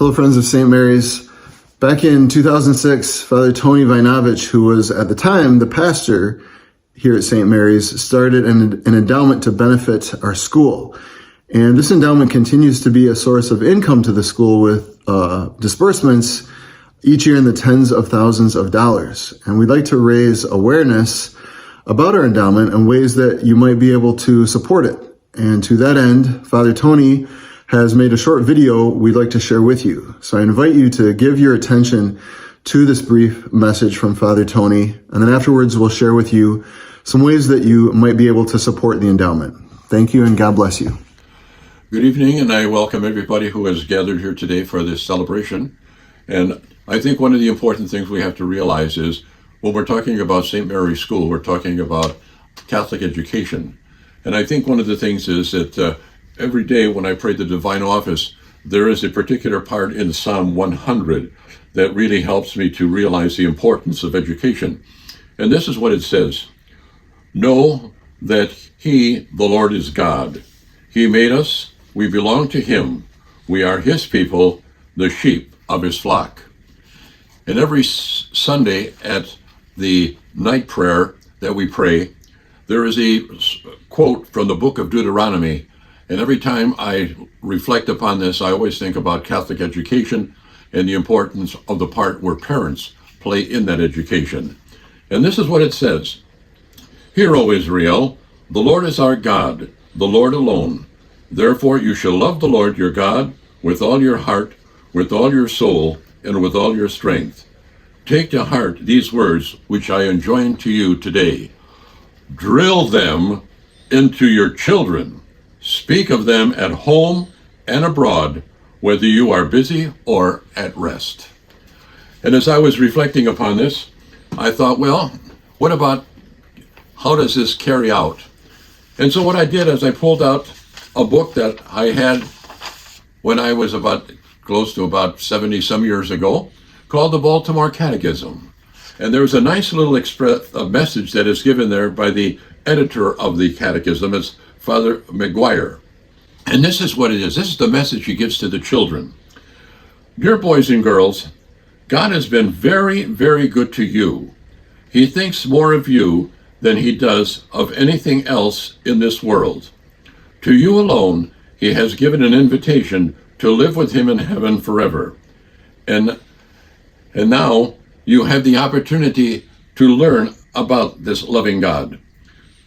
Hello, friends of St. Mary's. Back in 2006, Father Tony Vainavicz, who was at the time the pastor here at St. Mary's, started an endowment to benefit our school. And this endowment continues to be a source of income to the school with disbursements each year in the tens of thousands of dollars. And we'd like to raise awareness about our endowment and ways that you might be able to support it. And to that end, Father Tony has made a short video we'd like to share with you. So I invite you to give your attention to this brief message from Father Tony, and then afterwards we'll share with you some ways that you might be able to support the endowment. Thank you, and God bless you. Good evening, and I welcome everybody who has gathered here today for this celebration. And I think one of the important things we have to realize is when we're talking about St. Mary's School, we're talking about Catholic education. And I think one of the things is that every day when I pray the Divine Office, there is a particular part in Psalm 100 that really helps me to realize the importance of education. And this is what it says: "Know that He, the Lord, is God. He made us, we belong to Him. We are His people, the sheep of His flock." And every Sunday at the night prayer that we pray, there is a quote from the book of Deuteronomy. And every time I reflect upon this, I always think about Catholic education and the importance of the part where parents play in that education. And this is what it says: "Hear, O Israel, the Lord is our God, the Lord alone. Therefore you shall love the Lord your God with all your heart, with all your soul, and with all your strength. Take to heart these words which I enjoin to you today. Drill them into your children. Speak of them at home and abroad, whether you are busy or at rest." And as I was reflecting upon this, I thought, well, what about how does this carry out? And so what I did is I pulled out a book that I had when I was close to about 70 some years ago, called the Baltimore Catechism. And there's a nice little message that is given there by the editor of the Catechism. It's Father McGuire. And this is what it is. This is the message he gives to the children. "Dear boys and girls, God has been very, very good to you. He thinks more of you than he does of anything else in this world. To you alone, he has given an invitation to live with him in heaven forever. And now you have the opportunity to learn about this loving God.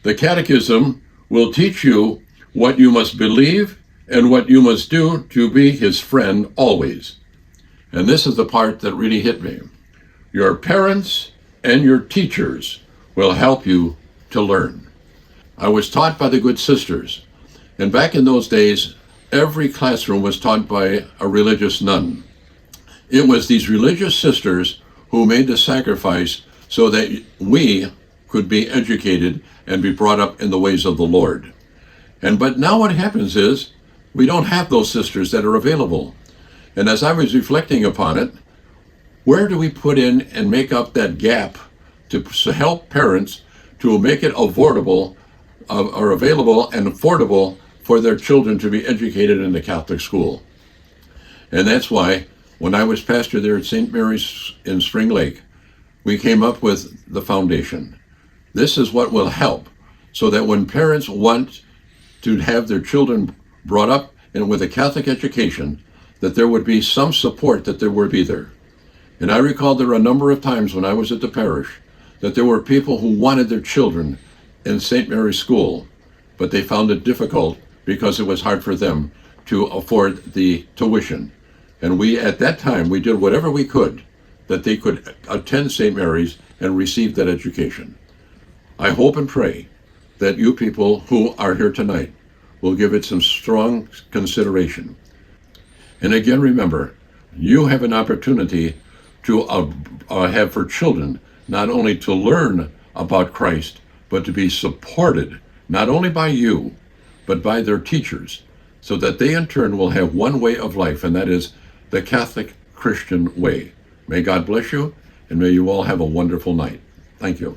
The Catechism will teach you what you must believe and what you must do to be his friend always." And this is the part that really hit me. "Your parents and your teachers will help you to learn." I was taught by the good sisters, and back in those days, every classroom was taught by a religious nun. It was these religious sisters who made the sacrifice so that we could be educated and be brought up in the ways of the Lord. But now what happens is we don't have those sisters that are available. And as I was reflecting upon it, where do we put in and make up that gap to help parents to make it affordable or available and affordable for their children to be educated in the Catholic school? And that's why when I was pastor there at St. Mary's in Spring Lake, we came up with the foundation. This is what will help so that when parents want to have their children brought up and with a Catholic education, that there would be some support that there would be there. And I recall there were a number of times when I was at the parish that there were people who wanted their children in St. Mary's School, but they found it difficult because it was hard for them to afford the tuition. And we, at that time, we did whatever we could that they could attend St. Mary's and receive that education. I hope and pray that you people who are here tonight will give it some strong consideration. And again, remember, you have an opportunity to have for children not only to learn about Christ, but to be supported not only by you, but by their teachers, so that they in turn will have one way of life, and that is the Catholic Christian way. May God bless you, and may you all have a wonderful night. Thank you.